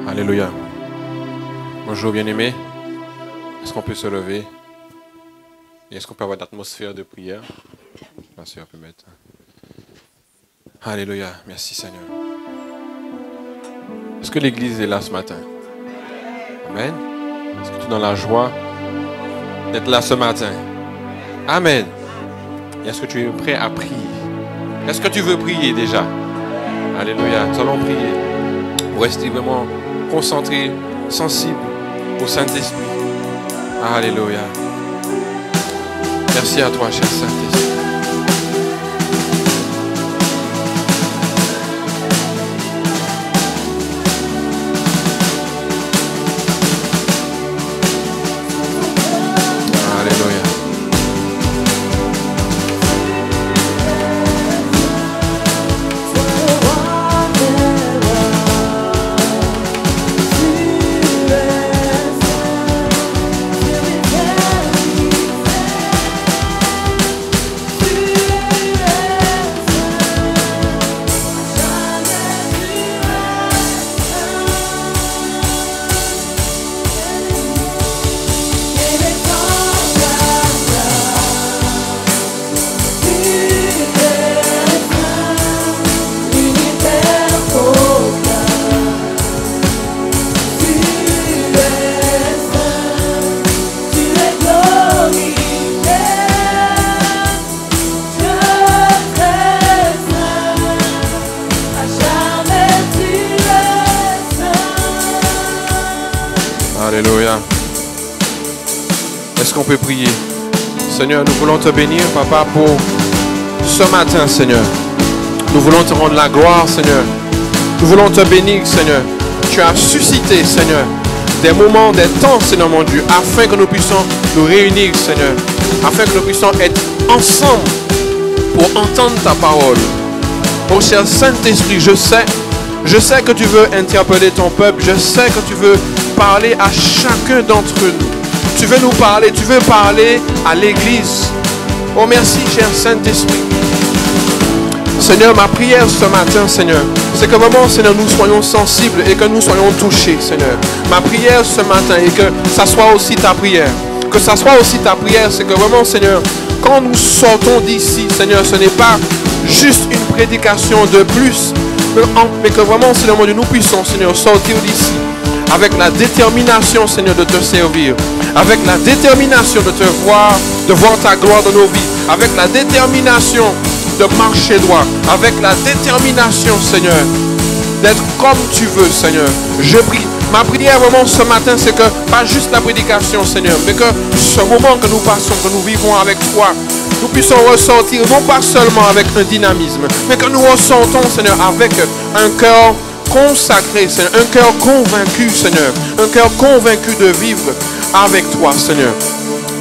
Alléluia. Bonjour bien-aimés. Est-ce qu'on peut se lever? Et est-ce qu'on peut avoir une atmosphère de prière? Ma soeur peut mettre. Alléluia. Merci Seigneur. Est-ce que l'église est là ce matin? Amen. Est-ce que tu es dans la joie d'être là ce matin? Amen. Et est-ce que tu es prêt à prier? Est-ce que tu veux prier déjà? Alléluia. Nous allons prier pour rester vraiment concentré, sensible au Saint-Esprit. Alléluia. Merci à toi, cher Saint-Esprit. Alléluia. Alléluia. Est-ce qu'on peut prier? Seigneur, nous voulons te bénir, Papa, pour ce matin, Seigneur. Nous voulons te rendre la gloire, Seigneur. Nous voulons te bénir, Seigneur. Tu as suscité, Seigneur, des moments, des temps, Seigneur mon Dieu, afin que nous puissions nous réunir, Seigneur. Afin que nous puissions être ensemble pour entendre ta parole. Oh cher Saint-Esprit, je sais que tu veux interpeller ton peuple. Je sais que tu veux parler à chacun d'entre nous. Tu veux nous parler, tu veux parler à l'Église. Oh merci, cher Saint-Esprit. Seigneur, ma prière ce matin, Seigneur, c'est que vraiment, Seigneur, nous soyons sensibles et que nous soyons touchés, Seigneur. Ma prière ce matin, et que ça soit aussi ta prière. Que ça soit aussi ta prière, c'est que vraiment, Seigneur, quand nous sortons d'ici, Seigneur, ce n'est pas juste une prédication de plus, mais que vraiment, Seigneur, nous puissions, Seigneur, sortir d'ici avec la détermination, Seigneur, de te servir, avec la détermination de te voir, de voir ta gloire dans nos vies, avec la détermination de marcher droit, avec la détermination, Seigneur, d'être comme tu veux, Seigneur. Je prie. Ma prière vraiment ce matin, c'est que pas juste la prédication, Seigneur, mais que ce moment que nous passons, que nous vivons avec toi, nous puissions ressortir, non pas seulement avec un dynamisme, mais que nous ressortons, Seigneur, avec un cœur consacré, Seigneur, un cœur convaincu, Seigneur, un cœur convaincu de vivre avec toi, Seigneur.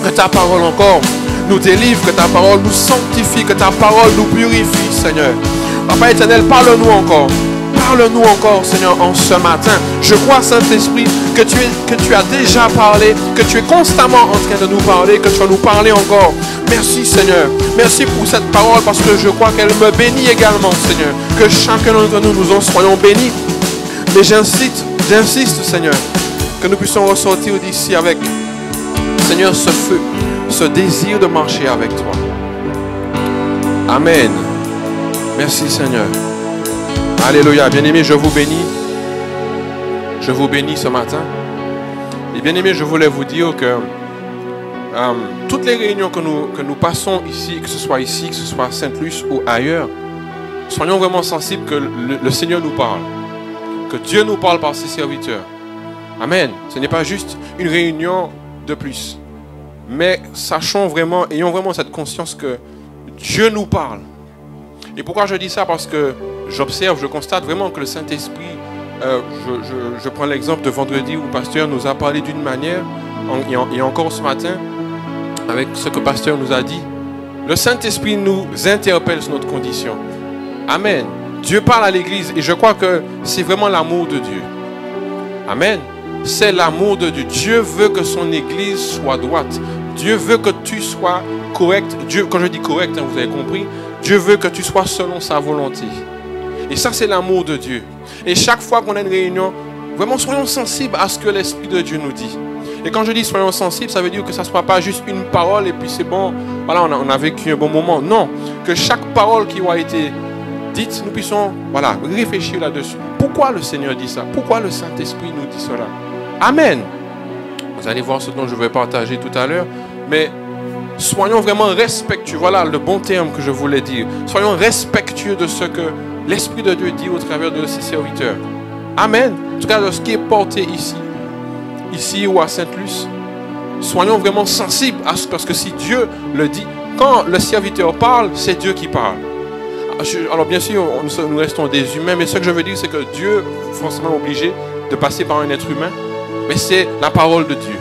Que ta parole encore nous délivre, que ta parole nous sanctifie, que ta parole nous purifie, Seigneur. Papa éternel, parle-nous encore. Parle-nous encore, Seigneur, en ce matin. Je crois, Saint-Esprit, que tu as déjà parlé, que tu es constamment en train de nous parler, que tu vas nous parler encore. Merci, Seigneur. Merci pour cette parole, parce que je crois qu'elle me bénit également, Seigneur. Que chacun d'entre nous en soyons bénis. Mais j'insiste, Seigneur, que nous puissions ressortir d'ici avec, Seigneur, ce feu, ce désir de marcher avec toi. Amen. Merci, Seigneur. Alléluia. Bien-aimés, je vous bénis. Je vous bénis ce matin. Et bien-aimés, je voulais vous dire que toutes les réunions que nous passons ici, que ce soit à Sainte-Luce ou ailleurs, soyons vraiment sensibles que le Seigneur nous parle. Que Dieu nous parle par ses serviteurs. Amen. Ce n'est pas juste une réunion de plus. Mais sachons vraiment, ayons vraiment cette conscience que Dieu nous parle. Et pourquoi je dis ça? Parce que j'observe, je constate vraiment que le Saint-Esprit, je prends l'exemple de vendredi où le pasteur nous a parlé d'une manière, et encore ce matin, avec ce que le pasteur nous a dit, le Saint-Esprit nous interpelle sur notre condition. Amen. Dieu parle à l'Église et je crois que c'est vraiment l'amour de Dieu. Amen. C'est l'amour de Dieu. Dieu veut que son Église soit droite. Dieu veut que tu sois correct. Dieu, quand je dis correct, vous avez compris, Dieu veut que tu sois selon sa volonté. Et ça, c'est l'amour de Dieu. Et chaque fois qu'on a une réunion, vraiment, soyons sensibles à ce que l'Esprit de Dieu nous dit. Et quand je dis soyons sensibles, ça veut dire que ça ne soit pas juste une parole et puis c'est bon, voilà, on a vécu un bon moment. Non, que chaque parole qui a été dite, nous puissions réfléchir là-dessus. Pourquoi le Seigneur dit ça? Pourquoi le Saint-Esprit nous dit cela? Amen. Vous allez voir ce dont je vais partager tout à l'heure. Mais soyons vraiment respectueux. Voilà le bon terme que je voulais dire. Soyons respectueux de ce que l'Esprit de Dieu dit au travers de ses serviteurs. Amen. En tout cas, de ce qui est porté ici ou à Sainte-Luce. Soyons vraiment sensibles à ce, parce que si Dieu le dit, quand le serviteur parle, c'est Dieu qui parle. Alors bien sûr, nous restons des humains, mais ce que je veux dire, c'est que Dieu est forcément obligé de passer par un être humain, mais c'est la parole de Dieu.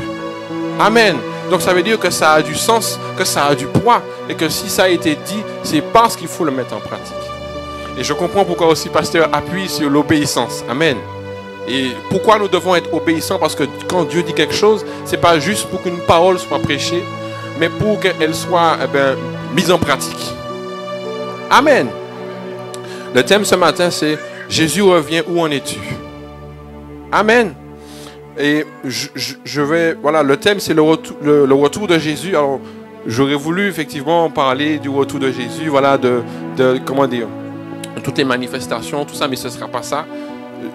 Amen. Donc ça veut dire que ça a du sens, que ça a du poids, et que si ça a été dit, c'est parce qu'il faut le mettre en pratique. Et je comprends pourquoi aussi pasteur appuie sur l'obéissance. Amen. Et pourquoi nous devons être obéissants? Parce que quand Dieu dit quelque chose, ce n'est pas juste pour qu'une parole soit prêchée, mais pour qu'elle soit mise en pratique. Amen. Le thème ce matin, c'est Jésus revient, où en es-tu? Amen. Et je vais, voilà, le thème c'est le retour de Jésus. Alors, j'aurais voulu effectivement parler du retour de Jésus, voilà, de comment dire, de toutes les manifestations, tout ça, mais ce ne sera pas ça.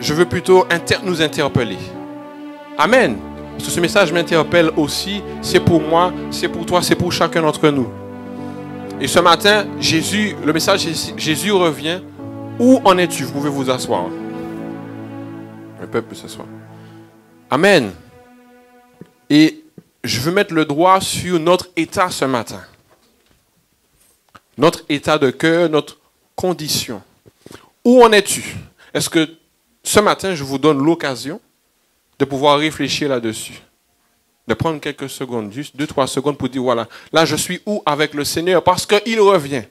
Je veux plutôt nous interpeller. Amen. Parce que ce message m'interpelle aussi, c'est pour moi, c'est pour toi, c'est pour chacun d'entre nous. Et ce matin, le message c'est Jésus revient. Où en es-tu? Vous pouvez vous asseoir. Le peuple peut s'asseoir. Amen. Et je veux mettre le doigt sur notre état ce matin. Notre état de cœur, notre condition. Où en es-tu? Est-ce que ce matin, je vous donne l'occasion de pouvoir réfléchir là-dessus? De prendre quelques secondes, juste 2-3 secondes pour dire, voilà, là je suis où avec le Seigneur? Parce qu'il revient.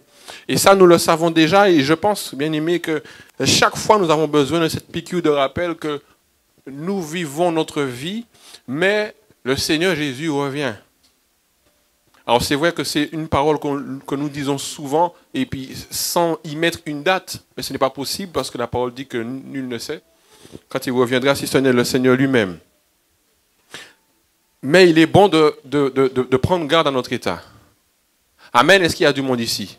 Et ça, nous le savons déjà, et je pense, bien aimé, que chaque fois, nous avons besoin de cette piqûre de rappel que nous vivons notre vie, mais le Seigneur Jésus revient. Alors, c'est vrai que c'est une parole que nous disons souvent, et puis sans y mettre une date, mais ce n'est pas possible, parce que la parole dit que nul ne sait quand il reviendra, si ce n'est le Seigneur lui-même. Mais il est bon de prendre garde à notre état. Amen. Est-ce qu'il y a du monde ici?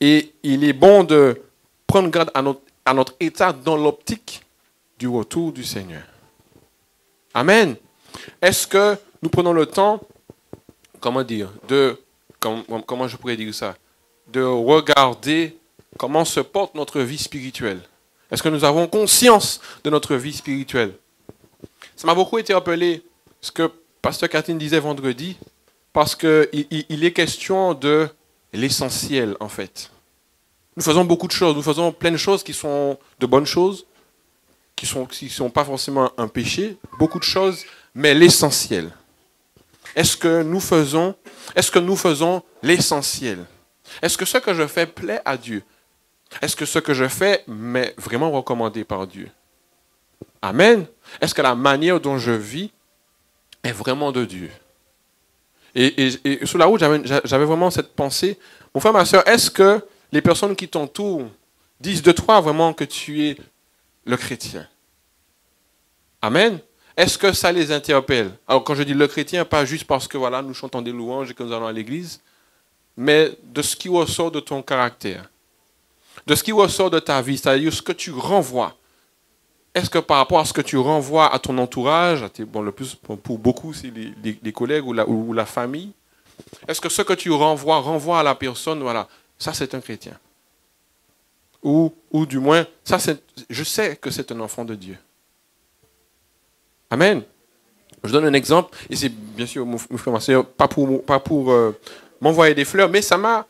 Et il est bon de prendre garde à notre état dans l'optique du retour du Seigneur. Amen. Est-ce que nous prenons le temps, comment je pourrais dire ça, de regarder comment se porte notre vie spirituelle? Est-ce que nous avons conscience de notre vie spirituelle? Ça m'a beaucoup été rappelé ce que Pasteur Catherine disait vendredi, parce qu'il est question de l'essentiel, en fait. Nous faisons beaucoup de choses, nous faisons plein de choses qui sont de bonnes choses, qui sont pas forcément un péché, beaucoup de choses, mais l'essentiel. Est-ce que nous faisons l'essentiel? Est-ce que ce que je fais plaît à Dieu? Est-ce que ce que je fais m'est vraiment recommandé par Dieu? Amen. Est-ce que la manière dont je vis est vraiment de Dieu? Et sur la route, j'avais vraiment cette pensée. Mon frère, ma soeur, est-ce que les personnes qui t'entourent disent de toi vraiment que tu es le chrétien? Amen. Est-ce que ça les interpelle? Alors quand je dis le chrétien, pas juste parce que voilà, nous chantons des louanges et que nous allons à l'église, mais de ce qui ressort de ton caractère, de ce qui ressort de ta vie, c'est-à-dire ce que tu renvoies. Est-ce que par rapport à ce que tu renvoies à ton entourage, bon, le plus pour beaucoup c'est les collègues ou la famille, est-ce que ce que tu renvoie à la personne, voilà, ça c'est un chrétien? Ou du moins, je sais que c'est un enfant de Dieu. Amen. Je donne un exemple, et c'est bien sûr, mon frère, ma soeur, pas pour m'envoyer des fleurs, mais ça m'a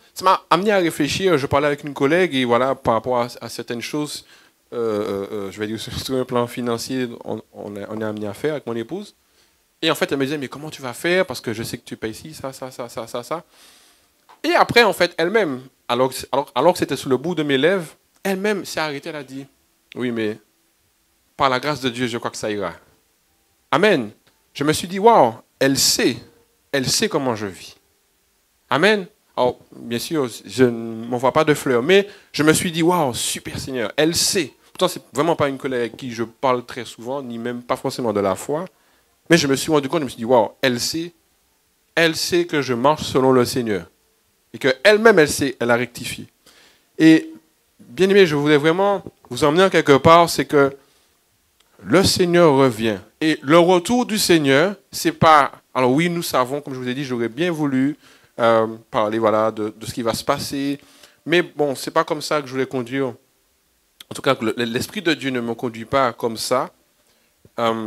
amené à réfléchir. Je parlais avec une collègue, et voilà, par rapport à certaines choses, je vais dire sur un plan financier, on est amené à faire avec mon épouse. Et en fait, elle me disait, mais comment tu vas faire? Parce que je sais que tu payes ci, ça. Et après, en fait, elle-même, alors que c'était sous le bout de mes lèvres, elle-même s'est arrêtée, elle a dit, oui, mais par la grâce de Dieu, je crois que ça ira. Amen. Je me suis dit, waouh, elle sait comment je vis. Amen. Alors, bien sûr, je ne m'envoie pas de fleurs, mais je me suis dit, waouh, super Seigneur, elle sait. Pourtant, c'est vraiment pas une collègue avec qui je parle très souvent, ni même pas forcément de la foi. Mais je me suis rendu compte, je me suis dit, waouh, elle sait que je marche selon le Seigneur. Et qu'elle-même, elle sait, elle a rectifié. Et, bien aimé, je voulais vraiment vous emmener en quelque part, c'est que le Seigneur revient. Et le retour du Seigneur, c'est pas... Alors oui, nous savons, comme je vous ai dit, j'aurais bien voulu parler voilà, de ce qui va se passer. Mais bon, c'est pas comme ça que je voulais conduire. En tout cas, l'Esprit de Dieu ne me conduit pas comme ça.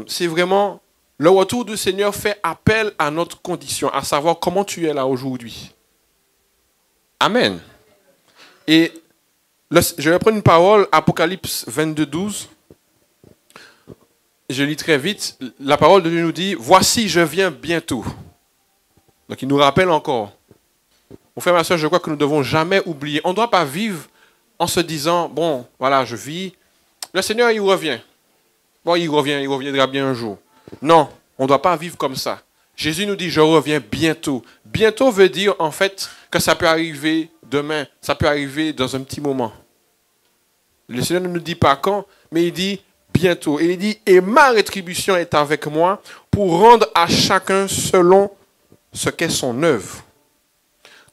C'est vraiment... Le retour du Seigneur fait appel à notre condition, à savoir comment tu es là aujourd'hui. Amen. Et je vais prendre une parole, Apocalypse 22, 12. Je lis très vite. La parole de Dieu nous dit, « Voici, je viens bientôt. » Donc, il nous rappelle encore. Mon frère, ma soeur, je crois que nous ne devons jamais oublier. On ne doit pas vivre en se disant, bon, voilà, je vis. Le Seigneur, il revient. Bon, il reviendra bien un jour. Non, on ne doit pas vivre comme ça. Jésus nous dit, je reviens bientôt. Bientôt veut dire, en fait, que ça peut arriver demain. Ça peut arriver dans un petit moment. Le Seigneur ne nous dit pas quand, mais il dit bientôt. Et il dit, et ma rétribution est avec moi pour rendre à chacun selon ce qu'est son œuvre.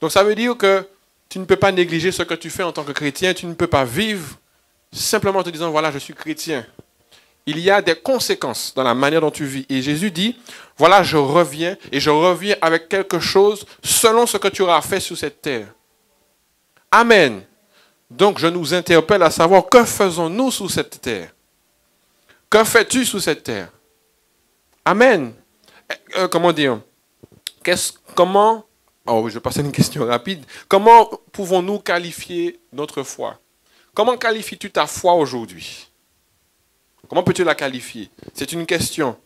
Donc ça veut dire que tu ne peux pas négliger ce que tu fais en tant que chrétien. Tu ne peux pas vivre simplement en te disant, voilà, je suis chrétien. Il y a des conséquences dans la manière dont tu vis. Et Jésus dit, voilà, je reviens et je reviens avec quelque chose selon ce que tu auras fait sur cette terre. Amen. Donc je nous interpelle à savoir, que faisons-nous sous cette terre? Que fais-tu sous cette terre? Amen. Comment dire? Oh, je vais passer à une question rapide. Comment pouvons-nous qualifier notre foi? Comment qualifies-tu ta foi aujourd'hui? Comment peux-tu la qualifier? C'est une question.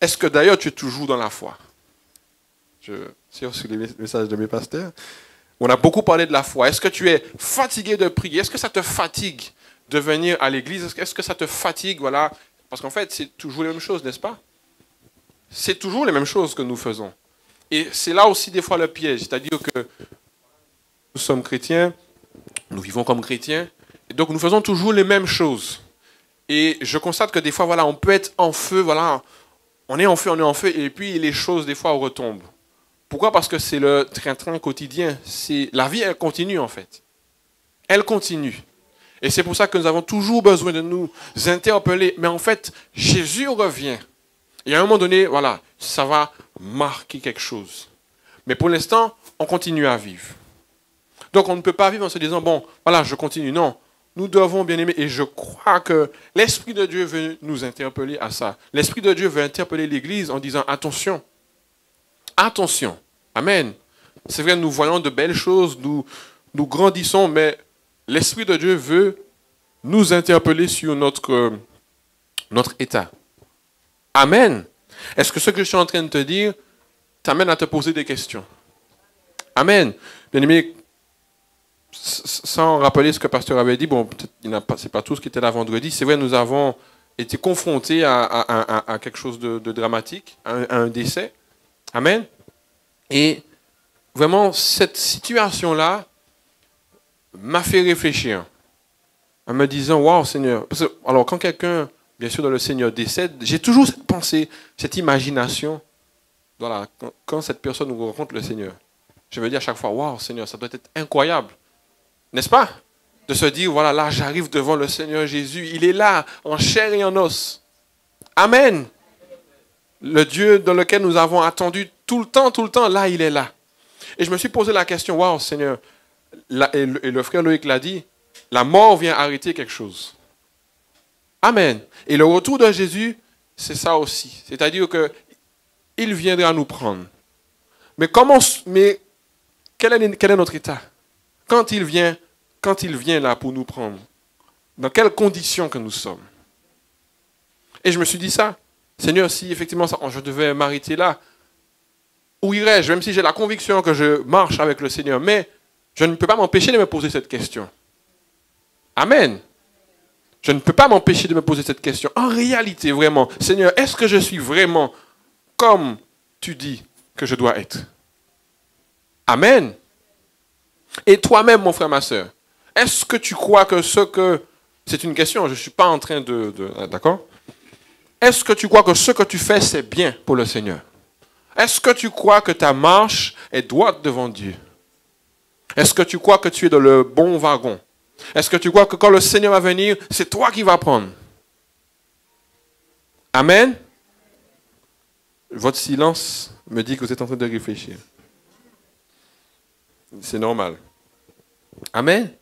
Est-ce que d'ailleurs tu es toujours dans la foi? Sur les messages de mes pasteurs, on a beaucoup parlé de la foi. Est-ce que tu es fatigué de prier? Est-ce que ça te fatigue de venir à l'église? Est-ce que ça te fatigue? Voilà. Parce qu'en fait, c'est toujours les mêmes choses, n'est-ce pas? C'est toujours les mêmes choses que nous faisons. Et c'est là aussi des fois le piège. C'est-à-dire que nous sommes chrétiens, nous vivons comme chrétiens, et donc nous faisons toujours les mêmes choses. Et je constate que des fois, voilà, on peut être en feu, voilà, on est en feu, et puis les choses, des fois, retombent. Pourquoi? Parce que c'est le train-train quotidien. La vie, elle continue, en fait. Elle continue. Et c'est pour ça que nous avons toujours besoin de nous interpeller. Mais en fait, Jésus revient. Et à un moment donné, voilà, ça va marquer quelque chose. Mais pour l'instant, on continue à vivre. Donc, on ne peut pas vivre en se disant, bon, voilà, je continue. Non. Nous devons bien aimer, et je crois que l'Esprit de Dieu veut nous interpeller à ça. L'Esprit de Dieu veut interpeller l'Église en disant, attention, attention, amen. C'est vrai, nous voyons de belles choses, nous grandissons, mais l'Esprit de Dieu veut nous interpeller sur notre état. Amen. Est-ce que ce que je suis en train de te dire t'amène à te poser des questions? Amen. Bien aimé, sans rappeler ce que le pasteur avait dit, bon, peut-être c'est pas tout ce qui était là vendredi. C'est vrai, nous avons été confrontés à quelque chose de dramatique, à un décès. Amen. Et vraiment, cette situation-là m'a fait réfléchir en me disant, waouh, Seigneur. Parce que, alors, quand quelqu'un, bien sûr, dans le Seigneur décède, j'ai toujours cette pensée, cette imagination, voilà, quand cette personne rencontre le Seigneur. Je me dis à chaque fois, waouh, Seigneur, ça doit être incroyable. N'est-ce pas? De se dire, voilà, là, j'arrive devant le Seigneur Jésus. Il est là, en chair et en os. Amen. Le Dieu dans lequel nous avons attendu tout le temps, là, il est là. Et je me suis posé la question, waouh, Seigneur, et le frère Loïc l'a dit, la mort vient arrêter quelque chose. Amen. Et le retour de Jésus, c'est ça aussi. C'est-à-dire qu'il viendra nous prendre. Mais quel est notre état? Quand il vient là pour nous prendre, dans quelles conditions que nous sommes? Et je me suis dit ça. Seigneur, si effectivement je devais m'arrêter là, où irais-je? Même si j'ai la conviction que je marche avec le Seigneur, mais je ne peux pas m'empêcher de me poser cette question. Amen. Je ne peux pas m'empêcher de me poser cette question. En réalité, vraiment, Seigneur, est-ce que je suis vraiment comme tu dis que je dois être? Amen. Et toi-même, mon frère, ma soeur, est-ce que tu crois que ce que... C'est une question, je ne suis pas en train de... D'accord? Est-ce que tu crois que ce que tu fais, c'est bien pour le Seigneur? Est-ce que tu crois que ta marche est droite devant Dieu? Est-ce que tu crois que tu es dans le bon wagon? Est-ce que tu crois que quand le Seigneur va venir, c'est toi qui vas prendre? Amen? Votre silence me dit que vous êtes en train de réfléchir. C'est normal. Amen?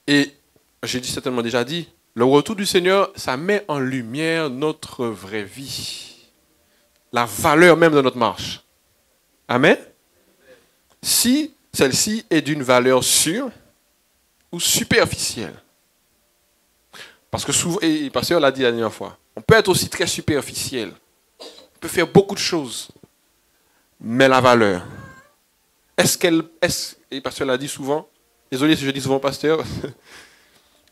Et j'ai certainement déjà dit, le retour du Seigneur, ça met en lumière notre vraie vie. La valeur même de notre marche. Amen? Si celle-ci est d'une valeur sûre ou superficielle. Parce que souvent, et le pasteur l'a dit la dernière fois, on peut être aussi très superficiel. On peut faire beaucoup de choses. Mais la valeur, et le pasteur l'a dit souvent, désolé si je dis souvent pasteur,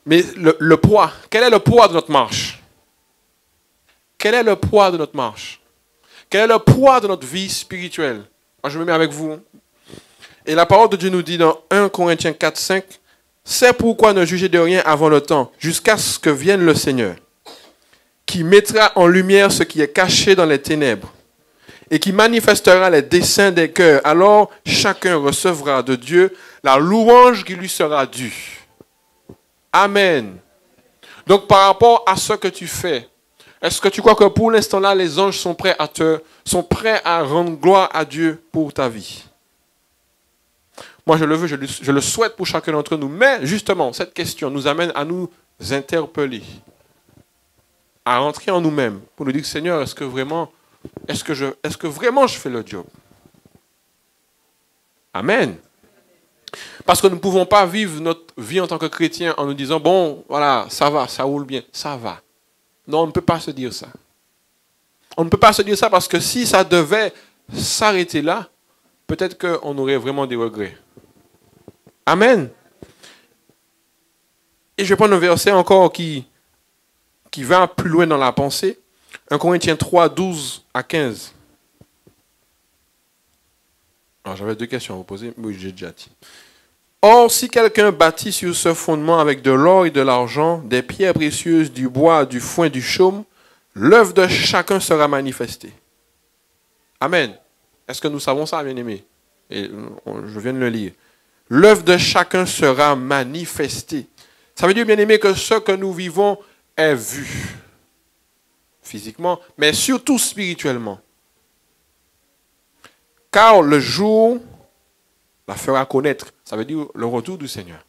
mais le poids, quel est le poids de notre marche? Quel est le poids de notre marche? Quel est le poids de notre vie spirituelle? Moi, je me mets avec vous. Et la parole de Dieu nous dit dans 1 Corinthiens 4, 5, « C'est pourquoi ne jugez de rien avant le temps, jusqu'à ce que vienne le Seigneur, qui mettra en lumière ce qui est caché dans les ténèbres, et qui manifestera les desseins des cœurs. Alors chacun recevra de Dieu la louange qui lui sera due. » Amen. Donc par rapport à ce que tu fais, est-ce que tu crois que pour l'instant là, les anges sont prêts à rendre gloire à Dieu pour ta vie? Moi je le veux, je le souhaite pour chacun d'entre nous. Mais justement, cette question nous amène à nous interpeller, à rentrer en nous-mêmes, pour nous dire, Seigneur, est-ce que vraiment je fais le job? Amen. Parce que nous ne pouvons pas vivre notre vie en tant que chrétien en nous disant, bon, voilà, ça va, ça roule bien, ça va. Non, on ne peut pas se dire ça. On ne peut pas se dire ça parce que si ça devait s'arrêter là, peut-être qu'on aurait vraiment des regrets. Amen. Et je vais prendre un verset encore qui va plus loin dans la pensée. 1 Corinthiens 3, 12 à 15. Alors, j'avais deux questions à vous poser, mais oui, j'ai déjà dit. Or, si quelqu'un bâtit sur ce fondement avec de l'or et de l'argent, des pierres précieuses, du bois, du foin, du chaume, l'œuvre de chacun sera manifestée. Amen. Est-ce que nous savons ça, bien-aimés? Et je viens de le lire. L'œuvre de chacun sera manifestée. Ça veut dire, bien-aimés, que ce que nous vivons est vu. Physiquement, mais surtout spirituellement. Car le jour la fera connaître. Ça veut dire le retour du Seigneur.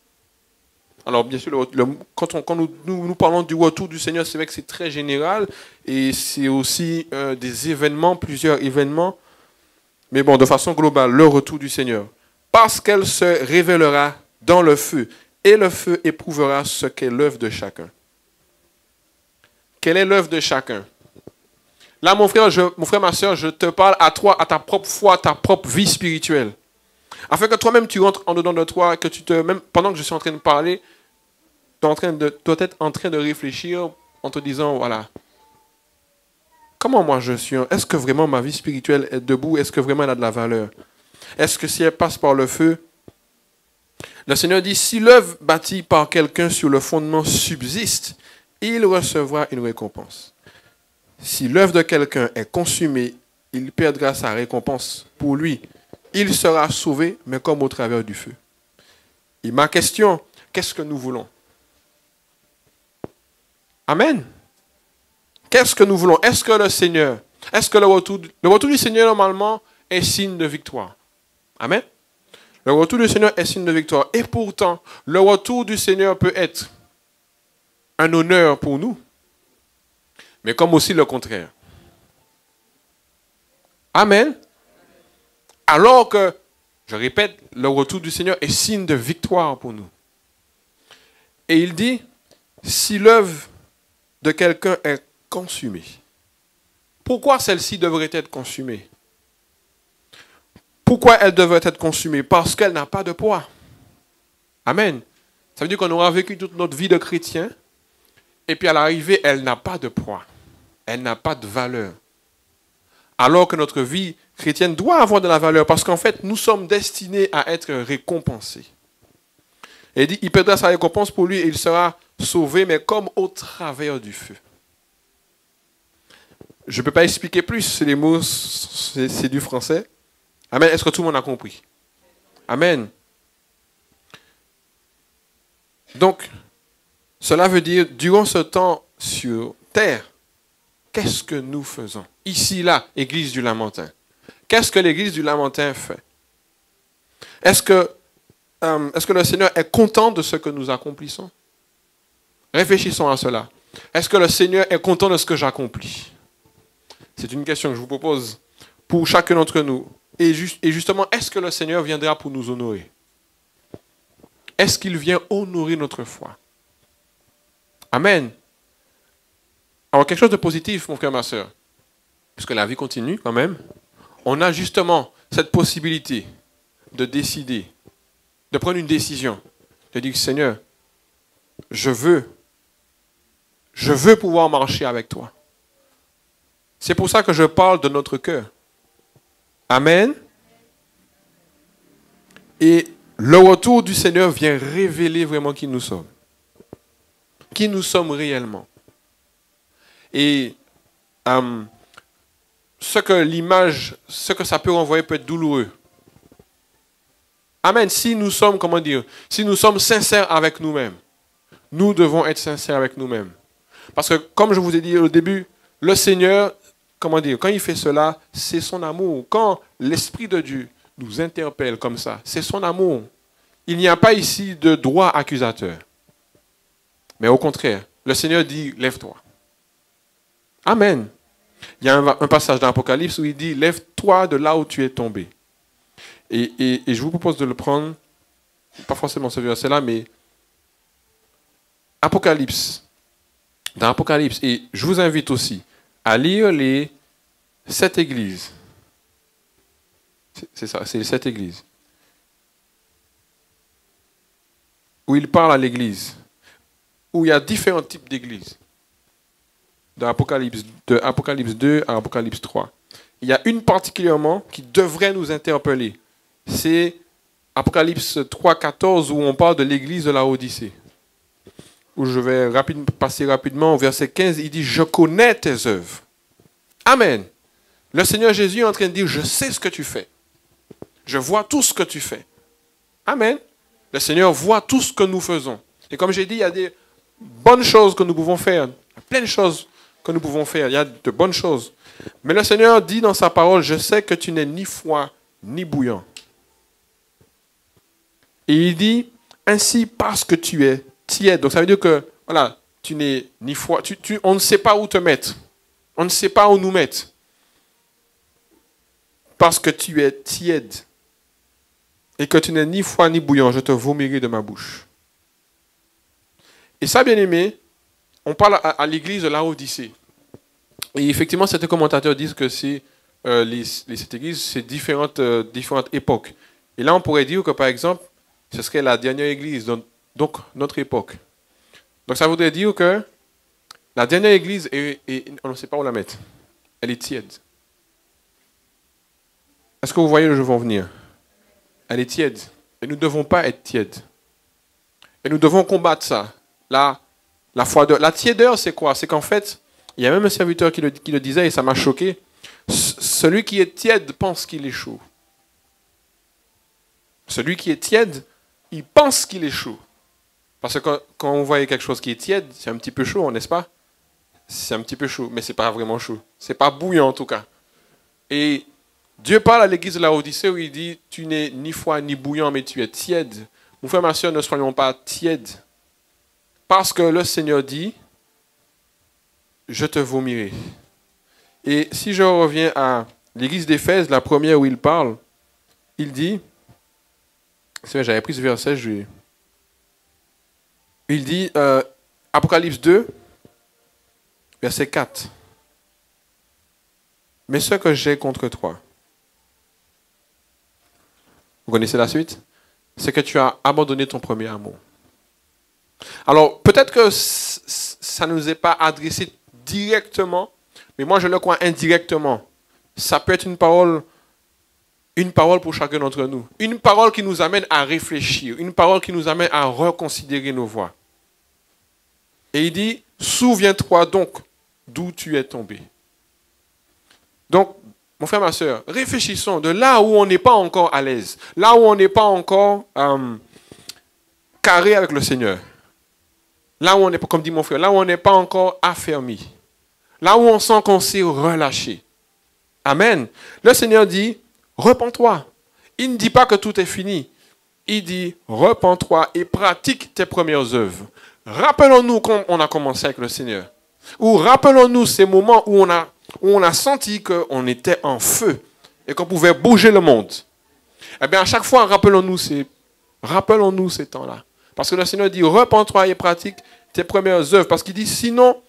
Alors, bien sûr, quand nous parlons du retour du Seigneur, c'est vrai que c'est très général et c'est aussi des événements, plusieurs événements. Mais bon, de façon globale, le retour du Seigneur. Parce qu'elle se révélera dans le feu et le feu éprouvera ce qu'est l'œuvre de chacun. Quelle est l'œuvre de chacun? Là, mon frère, ma soeur, je te parle à toi, à ta propre foi, à ta propre vie spirituelle. Afin que toi-même, tu rentres en dedans de toi, que même pendant que je suis en train de parler, tu dois être en train de réfléchir en te disant, voilà, comment moi je suis? Est-ce que vraiment ma vie spirituelle est debout? Est-ce que vraiment elle a de la valeur? Est-ce que si elle passe par le feu? Le Seigneur dit, si l'œuvre bâtie par quelqu'un sur le fondement subsiste, il recevra une récompense. Si l'œuvre de quelqu'un est consumée, il perdra sa récompense pour lui. Il sera sauvé, mais comme au travers du feu. Et ma question, qu'est-ce que nous voulons? Amen. Qu'est-ce que nous voulons? Est-ce que le retour du Seigneur, normalement, est signe de victoire? Amen. Le retour du Seigneur est signe de victoire. Et pourtant, le retour du Seigneur peut être un honneur pour nous, mais comme aussi le contraire. Amen. Alors que, je répète, le retour du Seigneur est signe de victoire pour nous. Et il dit, si l'œuvre de quelqu'un est consumée, pourquoi celle-ci devrait être consumée? Pourquoi elle devrait être consumée? Parce qu'elle n'a pas de poids. Amen. Ça veut dire qu'on aura vécu toute notre vie de chrétien, et puis à l'arrivée, elle n'a pas de poids. Elle n'a pas de valeur. Alors que notre vie chrétienne doit avoir de la valeur parce qu'en fait, nous sommes destinés à être récompensés. Et il dit, il perdra sa récompense pour lui et il sera sauvé, mais comme au travers du feu. Je ne peux pas expliquer plus, les mots, c'est du français. Amen. Est-ce que tout le monde a compris? Amen. Donc, cela veut dire, durant ce temps sur terre, qu'est-ce que nous faisons? Ici, là, Église du Lamentin. Qu'est-ce que l'Église du Lamentin fait? Est-ce que le Seigneur est content de ce que nous accomplissons? Réfléchissons à cela. Est-ce que le Seigneur est content de ce que j'accomplis? C'est une question que je vous propose pour chacun d'entre nous. Et justement, est-ce que le Seigneur viendra pour nous honorer? Est-ce qu'il vient honorer notre foi? Amen. Alors, quelque chose de positif, mon frère, ma soeur, puisque la vie continue quand même, on a justement cette possibilité de décider, de prendre une décision, de dire, Seigneur, je veux pouvoir marcher avec toi. C'est pour ça que je parle de notre cœur. Amen. Et le retour du Seigneur vient révéler vraiment qui nous sommes. Qui nous sommes réellement. Et ce que ça peut renvoyer peut être douloureux. Amen. Si nous sommes, si nous sommes sincères avec nous-mêmes, nous devons être sincères avec nous-mêmes. Parce que, comme je vous ai dit au début, le Seigneur, quand il fait cela, c'est son amour. Quand l'Esprit de Dieu nous interpelle comme ça, c'est son amour. Il n'y a pas ici de droit accusateur. Mais au contraire, le Seigneur dit, lève-toi. Amen. Il y a un passage dans l'Apocalypse où il dit, lève-toi de là où tu es tombé. Et je vous propose de le prendre, pas forcément ce verset-là, mais Apocalypse. Dans Apocalypse, et je vous invite aussi à lire les 7 églises. C'est ça, c'est les 7 églises. Où il parle à l'église. Où il y a différents types d'églises. De Apocalypse 2 à Apocalypse 3. Il y a une particulièrement qui devrait nous interpeller. C'est Apocalypse 3, 14, où on parle de l'église de la Odyssée. Où je vais passer rapidement au verset 15, il dit « Je connais tes œuvres. » Amen. Le Seigneur Jésus est en train de dire « Je sais ce que tu fais. Je vois tout ce que tu fais. » Amen. Le Seigneur voit tout ce que nous faisons. Et comme j'ai dit, il y a des bonnes choses que nous pouvons faire. Il y a plein de choses que nous pouvons faire. Il y a de bonnes choses. Mais le Seigneur dit dans sa parole « Je sais que tu n'es ni froid ni bouillant. » Et il dit « Ainsi parce que tu es tiède. » Donc ça veut dire que, voilà, tu n'es ni froid, on ne sait pas où te mettre. On ne sait pas où nous mettre. Parce que tu es tiède. Et que tu n'es ni froid ni bouillant, je te vomirai de ma bouche. Et ça, bien aimé, on parle à l'église de Laodicée. Et effectivement, certains commentateurs disent que c'est cette église, c'est différentes époques. Et là, on pourrait dire que, par exemple, ce serait la dernière église, donc notre époque. Donc ça voudrait dire que la dernière église, on ne sait pas où la mettre. Elle est tiède. Est-ce que vous voyez où je veux en venir? Elle est tiède. Et nous ne devons pas être tièdes. Et nous devons combattre ça. La tiédeur, c'est quoi? C'est qu'en fait, il y a même un serviteur qui le disait, et ça m'a choqué. Celui qui est tiède pense qu'il est chaud. Celui qui est tiède, il pense qu'il est chaud. Parce que quand on voit quelque chose qui est tiède, c'est un petit peu chaud, n'est-ce pas? C'est un petit peu chaud, mais ce n'est pas vraiment chaud. Ce n'est pas bouillant en tout cas. Et Dieu parle à l'église de la Odyssée où il dit « Tu n'es ni froid ni bouillant, mais tu es tiède. » Mon frère, ma soeur, ne soyons pas tièdes. Parce que le Seigneur dit « Je te vomirai. » Et si je reviens à l'église d'Éphèse, la première où il parle, il dit, c'est vrai, j'avais pris ce verset, il dit, Apocalypse 2, verset 4. « Mais ce que j'ai contre toi, vous connaissez la suite? C'est que tu as abandonné ton premier amour. » Alors, peut-être que ça ne nous est pas adressé directement, mais moi je le crois indirectement. Ça peut être une parole une parole pour chacun d'entre nous. Une parole qui nous amène à réfléchir. Une parole qui nous amène à reconsidérer nos voies. Et il dit, souviens-toi donc d'où tu es tombé. Donc, mon frère, ma soeur, réfléchissons de là où on n'est pas encore à l'aise. Là où on n'est pas encore carré avec le Seigneur. Là où on n'est pas, comme dit mon frère, là où on n'est pas encore affermi. Là où on sent qu'on s'est relâché. Amen. Le Seigneur dit, repens-toi. Il ne dit pas que tout est fini. Il dit, repens-toi et pratique tes premières œuvres. Rappelons-nous quand on a commencé avec le Seigneur. Ou rappelons-nous ces moments où on a senti qu'on était en feu et qu'on pouvait bouger le monde. Eh bien, à chaque fois, rappelons-nous ces temps-là. Parce que le Seigneur dit, repens-toi et pratique tes premières œuvres. Parce qu'il dit, sinon,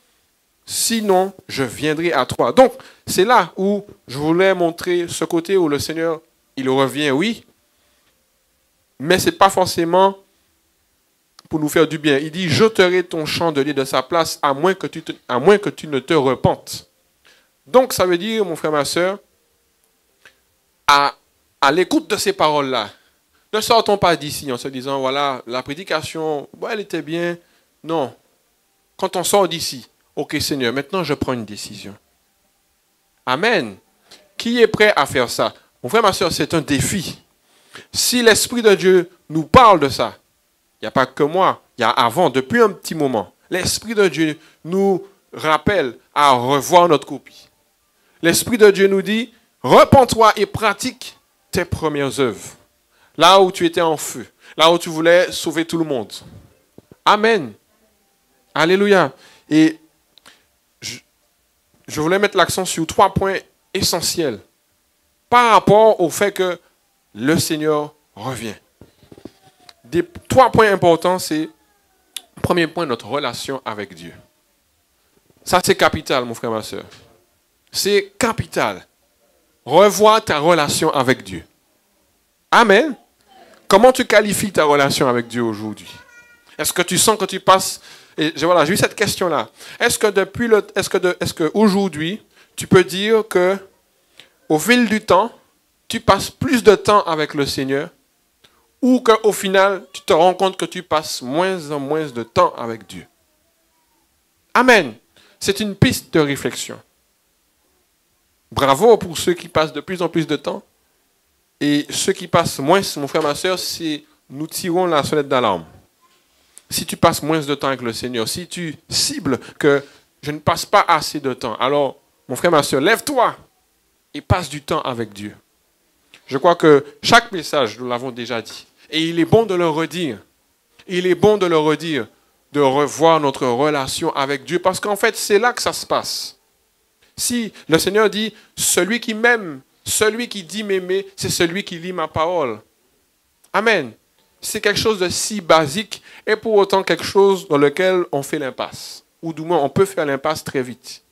je viendrai à toi. Donc, c'est là où je voulais montrer ce côté où le Seigneur, il revient, oui, mais ce n'est pas forcément pour nous faire du bien. Il dit, j'ôterai ton chandelier de sa place à moins que tu ne te repentes. Donc, ça veut dire, mon frère, ma soeur, à l'écoute de ces paroles-là, ne sortons pas d'ici en se disant, voilà, la prédication, elle était bien. Non. Quand on sort d'ici, ok Seigneur, maintenant je prends une décision. Amen. Qui est prêt à faire ça? Mon frère, ma soeur, c'est un défi. Si l'Esprit de Dieu nous parle de ça, il n'y a pas que moi, il y a avant, depuis un petit moment, l'Esprit de Dieu nous rappelle à revoir notre copie. L'Esprit de Dieu nous dit, repens-toi et pratique tes premières œuvres. Là où tu étais en feu, là où tu voulais sauver tout le monde. Amen. Alléluia. Et je voulais mettre l'accent sur 3 points essentiels par rapport au fait que le Seigneur revient. 3 points importants, c'est, premier point, notre relation avec Dieu. Ça, c'est capital, mon frère, ma soeur. C'est capital. Revois ta relation avec Dieu. Amen. Comment tu qualifies ta relation avec Dieu aujourd'hui? Est-ce que tu sens que tu passes... Et voilà, j'ai eu cette question-là. Est-ce que aujourd'hui, tu peux dire que au fil du temps, tu passes plus de temps avec le Seigneur ou qu'au final, tu te rends compte que tu passes moins en moins de temps avec Dieu? Amen. C'est une piste de réflexion. Bravo pour ceux qui passent de plus en plus de temps. Et ceux qui passent moins, mon frère, ma soeur, nous tirons la sonnette d'alarme. Si tu passes moins de temps avec le Seigneur, si tu cibles que je ne passe pas assez de temps, alors, mon frère, ma soeur, lève-toi et passe du temps avec Dieu. Je crois que chaque message, nous l'avons déjà dit. Et il est bon de le redire. Il est bon de le redire, de revoir notre relation avec Dieu, parce qu'en fait, c'est là que ça se passe. Si le Seigneur dit, celui qui m'aime, celui qui dit m'aimer, c'est celui qui lit ma parole. Amen. C'est quelque chose de si basique et pour autant quelque chose dans lequel on fait l'impasse. Ou du moins, on peut faire l'impasse très vite.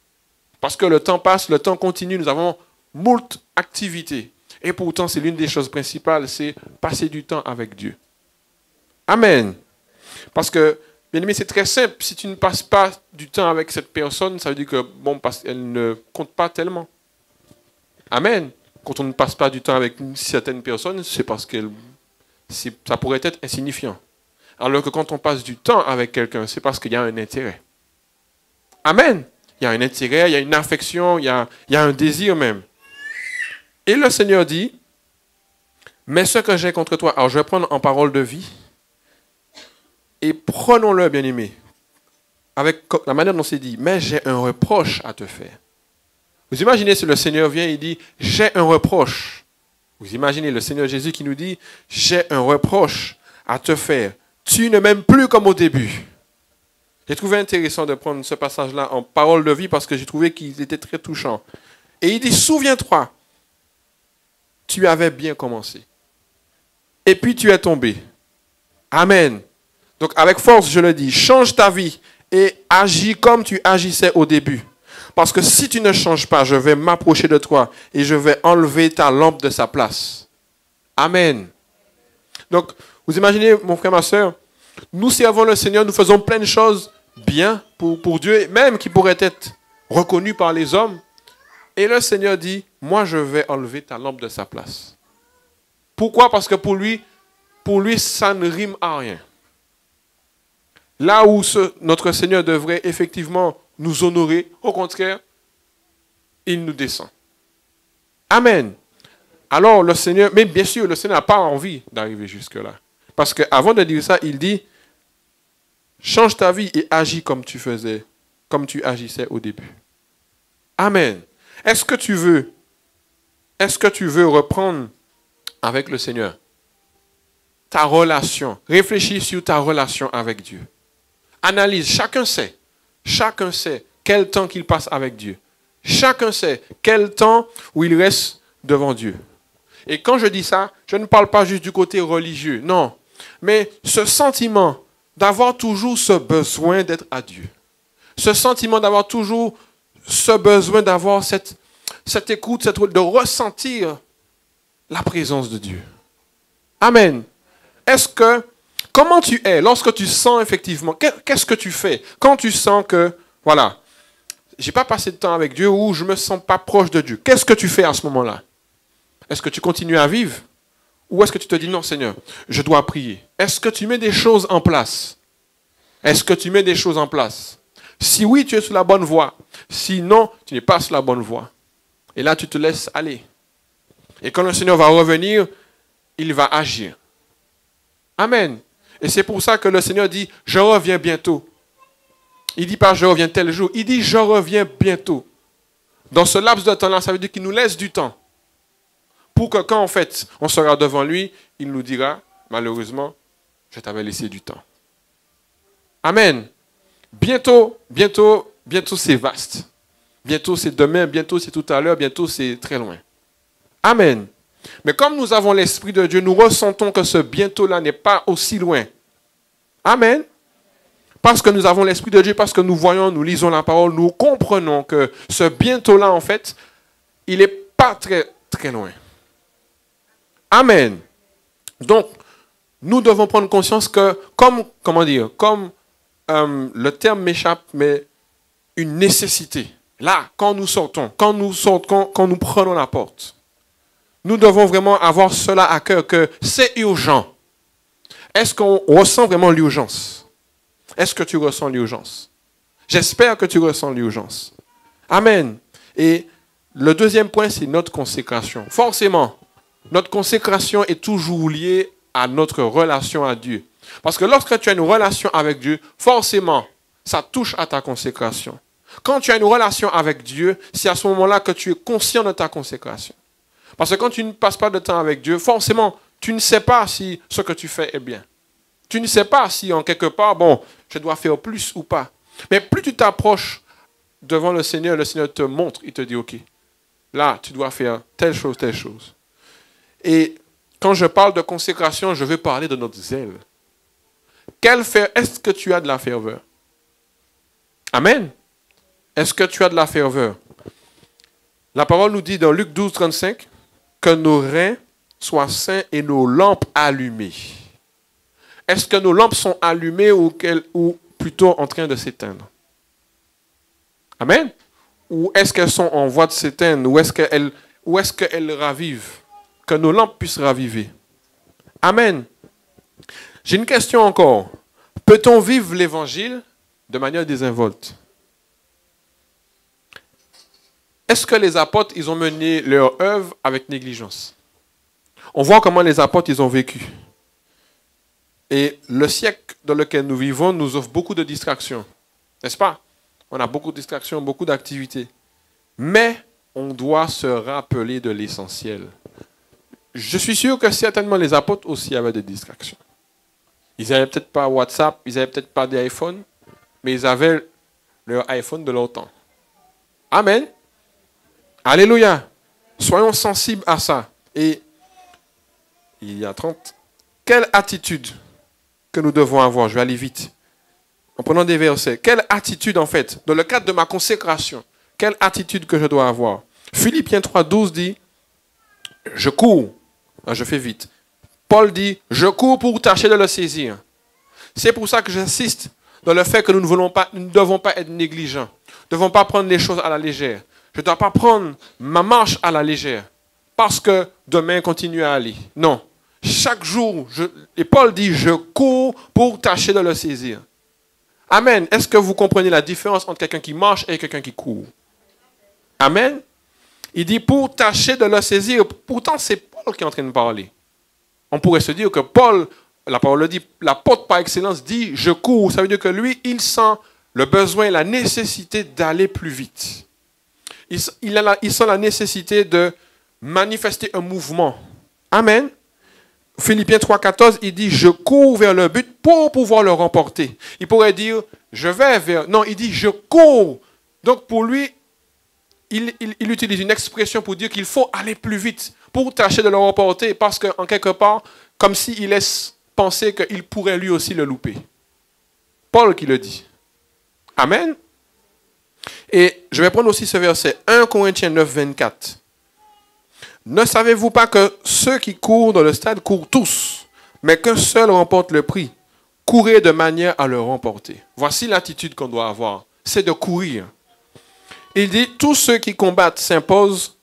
Parce que le temps passe, le temps continue, nous avons moult activités. Et pourtant, c'est l'une des choses principales, c'est passer du temps avec Dieu. Amen. Parce que, bien aimé, c'est très simple. Si tu ne passes pas du temps avec cette personne, ça veut dire que, bon, parce qu'elle ne compte pas tellement. Amen. Quand on ne passe pas du temps avec une certaine personne, c'est parce que ça pourrait être insignifiant. Alors que quand on passe du temps avec quelqu'un, c'est parce qu'il y a un intérêt. Amen. Il y a un intérêt, il y a une affection, il y a un désir même. Et le Seigneur dit, mais ce que j'ai contre toi, alors je vais prendre en parole de vie, et prenons-le, bien-aimé, avec la manière dont c'est dit, mais j'ai un reproche à te faire. Vous imaginez si le Seigneur vient et dit, j'ai un reproche. Vous imaginez le Seigneur Jésus qui nous dit, j'ai un reproche à te faire. Tu ne m'aimes plus comme au début. J'ai trouvé intéressant de prendre ce passage-là en parole de vie parce que j'ai trouvé qu'il était très touchant. Et il dit, souviens-toi, tu avais bien commencé. Et puis tu es tombé. Amen. Donc avec force, je le dis, change ta vie et agis comme tu agissais au début. Parce que si tu ne changes pas, je vais m'approcher de toi et je vais enlever ta lampe de sa place. Amen. Donc, vous imaginez, mon frère, ma soeur, nous servons le Seigneur, nous faisons plein de choses bien pour Dieu, même qui pourraient être reconnues par les hommes. Et le Seigneur dit, moi je vais enlever ta lampe de sa place. Pourquoi? Parce que pour lui, ça ne rime à rien. Là où notre Seigneur devrait effectivement nous honorer, au contraire, il nous descend. Amen. Alors le Seigneur, mais bien sûr, le Seigneur n'a pas envie d'arriver jusque-là. Parce qu'avant de dire ça, il dit, change ta vie et agis comme tu faisais, comme tu agissais au début. Amen. Est-ce que tu veux reprendre avec le Seigneur ta relation? Réfléchis sur ta relation avec Dieu. Analyse. Chacun sait quel temps qu'il passe avec Dieu. Chacun sait quel temps où il reste devant Dieu. Et quand je dis ça, je ne parle pas juste du côté religieux, non. Mais ce sentiment d'avoir toujours ce besoin d'être à Dieu. Ce sentiment d'avoir toujours ce besoin d'avoir cette écoute, de ressentir la présence de Dieu. Amen. Comment tu es lorsque tu sens effectivement, qu'est-ce que tu fais quand tu sens que, voilà, j'ai pas passé de temps avec Dieu ou je me sens pas proche de Dieu? Qu'est-ce que tu fais à ce moment-là? Est-ce que tu continues à vivre? Ou est-ce que tu te dis, non Seigneur, je dois prier? Est-ce que tu mets des choses en place? Est-ce que tu mets des choses en place? Si oui, tu es sur la bonne voie. Sinon, tu n'es pas sur la bonne voie. Et là, tu te laisses aller. Et quand le Seigneur va revenir, il va agir. Amen. Et c'est pour ça que le Seigneur dit, je reviens bientôt. Il ne dit pas, je reviens tel jour. Il dit, je reviens bientôt. Dans ce laps de temps-là, ça veut dire qu'il nous laisse du temps. Pour que quand, en fait, on sera devant lui, il nous dira, malheureusement, je t'avais laissé du temps. Amen. Bientôt, c'est vaste. Bientôt, c'est demain, bientôt, c'est tout à l'heure, bientôt, c'est très loin. Amen. Mais comme nous avons l'Esprit de Dieu, nous ressentons que ce bientôt-là n'est pas aussi loin. Amen. Parce que nous avons l'Esprit de Dieu, parce que nous voyons, nous lisons la parole, nous comprenons que ce bientôt-là, en fait, il n'est pas très, très loin. Amen. Donc, nous devons prendre conscience que, comme le terme m'échappe, mais une nécessité. Là, quand nous sortons, quand nous prenons la porte, nous devons vraiment avoir cela à cœur, que c'est urgent. Est-ce qu'on ressent vraiment l'urgence? Est-ce que tu ressens l'urgence? J'espère que tu ressens l'urgence. Amen. Et le deuxième point, c'est notre consécration. Forcément, notre consécration est toujours liée à notre relation à Dieu. Parce que lorsque tu as une relation avec Dieu, forcément, ça touche à ta consécration. Quand tu as une relation avec Dieu, c'est à ce moment-là que tu es conscient de ta consécration. Parce que quand tu ne passes pas de temps avec Dieu, forcément, tu ne sais pas si ce que tu fais est bien. Tu ne sais pas si en quelque part, bon, je dois faire plus ou pas. Mais plus tu t'approches devant le Seigneur te montre, il te dit, ok, là, tu dois faire telle chose, telle chose. Et quand je parle de consécration, je veux parler de notre zèle. Est-ce que tu as de la ferveur? Amen. Est-ce que tu as de la ferveur? La parole nous dit dans Luc 12, 35, que nos reins soient sains et nos lampes allumées. Est-ce que nos lampes sont allumées ou plutôt en train de s'éteindre? Amen. Ou est-ce qu'elles sont en voie de s'éteindre? Ou est-ce qu'elles ravivent? Que nos lampes puissent raviver. Amen. J'ai une question encore. Peut-on vivre l'évangile de manière désinvolte? Est-ce que les apôtres, ils ont mené leur œuvre avec négligence? On voit comment les apôtres, ils ont vécu. Et le siècle dans lequel nous vivons nous offre beaucoup de distractions. N'est-ce pas? On a beaucoup de distractions, beaucoup d'activités. Mais on doit se rappeler de l'essentiel. Je suis sûr que certainement les apôtres aussi avaient des distractions. Ils n'avaient peut-être pas WhatsApp, ils n'avaient peut-être pas d'iPhone, mais ils avaient leur iPhone de leur temps. Amen. Alléluia. Soyons sensibles à ça. Et il y a 30. Quelle attitude que nous devons avoir? Je vais aller vite. En prenant des versets. Quelle attitude en fait, dans le cadre de ma consécration, quelle attitude que je dois avoir? Philippiens 3,12 dit, je cours. Je fais vite. Paul dit, je cours pour tâcher de le saisir. C'est pour ça que j'insiste dans le fait que nous ne devons pas être négligents. Nous ne devons pas prendre les choses à la légère. Je ne dois pas prendre ma marche à la légère. parce que demain continue à aller. Non. Chaque jour, et Paul dit, je cours pour tâcher de le saisir. Amen. Est-ce que vous comprenez la différence entre quelqu'un qui marche et quelqu'un qui court? Amen. Il dit pour tâcher de le saisir. Pourtant, c'est Paul qui est en train de parler. On pourrait se dire que Paul, la parole le dit, l'apôtre par excellence dit, je cours. Ça veut dire que lui, il sent le besoin, la nécessité d'aller plus vite. Il sent la nécessité de manifester un mouvement. Amen. Philippiens 3,14, il dit, je cours vers le but pour pouvoir le remporter. Il pourrait dire, je vais vers... Non, il dit, je cours. Donc pour lui, il utilise une expression pour dire qu'il faut aller plus vite pour tâcher de le remporter parce qu'en quelque part, comme s'il laisse penser qu'il pourrait lui aussi le louper. Paul qui le dit. Amen. Et je vais prendre aussi ce verset, 1 Corinthiens 9, 24. Ne savez-vous pas que ceux qui courent dans le stade courent tous, mais qu'un seul remporte le prix? Courez de manière à le remporter. Voici l'attitude qu'on doit avoir, c'est de courir. Il dit, tous ceux qui combattent s'imposent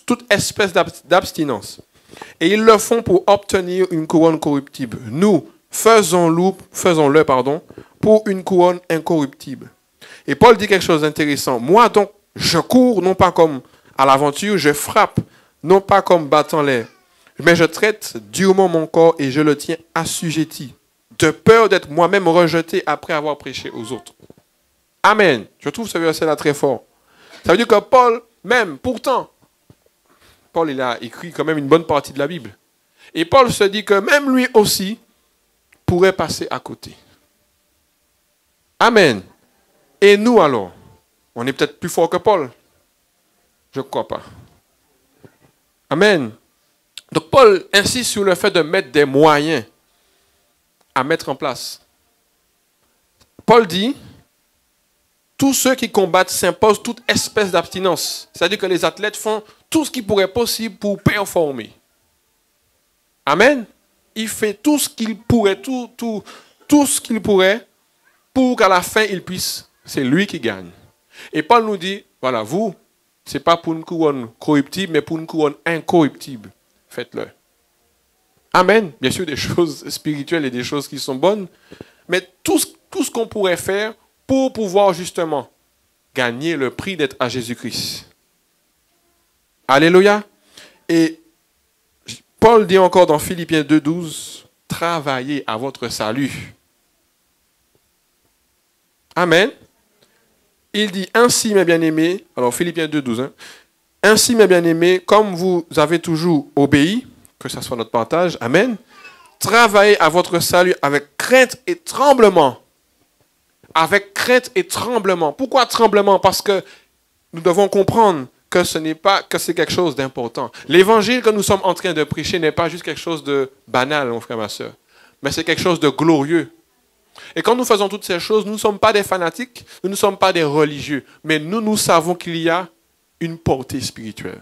toute espèce d'abstinence. Et ils le font pour obtenir une couronne corruptible. Nous, faisons-le, pour une couronne incorruptible. Et Paul dit quelque chose d'intéressant. Moi donc, je cours, non pas comme à l'aventure, je frappe, non pas comme battant l'air, mais je traite durement mon corps et je le tiens assujetti, de peur d'être moi-même rejeté après avoir prêché aux autres. Amen. Je trouve ce verset-là très fort. Ça veut dire que Paul, même, pourtant, Paul, il a écrit quand même une bonne partie de la Bible. Et Paul se dit que même lui aussi pourrait passer à côté. Amen. Et nous alors, on est peut-être plus fort que Paul? Je ne crois pas. Amen. Donc Paul insiste sur le fait de mettre des moyens à mettre en place. Paul dit, tous ceux qui combattent s'imposent toute espèce d'abstinence. C'est-à-dire que les athlètes font tout ce qui pourrait possible pour performer. Amen. Il fait tout ce qu'il pourrait, tout ce qu'il pourrait pour qu'à la fin, il puisse. C'est lui qui gagne. Et Paul nous dit, voilà, vous, ce n'est pas pour une couronne corruptible, mais pour une couronne incorruptible. Faites-le. Amen. Bien sûr, des choses spirituelles et des choses qui sont bonnes, mais tout ce qu'on pourrait faire pour pouvoir justement gagner le prix d'être à Jésus-Christ. Alléluia. Et Paul dit encore dans Philippiens 2,12, travaillez à votre salut. Amen. Il dit, ainsi mes bien-aimés, alors Philippiens 2,12, ainsi mes bien-aimés, comme vous avez toujours obéi, que ce soit notre partage, amen, travaillez à votre salut avec crainte et tremblement. Avec crainte et tremblement. Pourquoi tremblement? Parce que nous devons comprendre que ce n'est pas, que c'est quelque chose d'important. L'évangile que nous sommes en train de prêcher n'est pas juste quelque chose de banal, mon frère, ma soeur, mais c'est quelque chose de glorieux. Et quand nous faisons toutes ces choses, nous ne sommes pas des fanatiques, nous ne sommes pas des religieux, mais nous savons qu'il y a une portée spirituelle.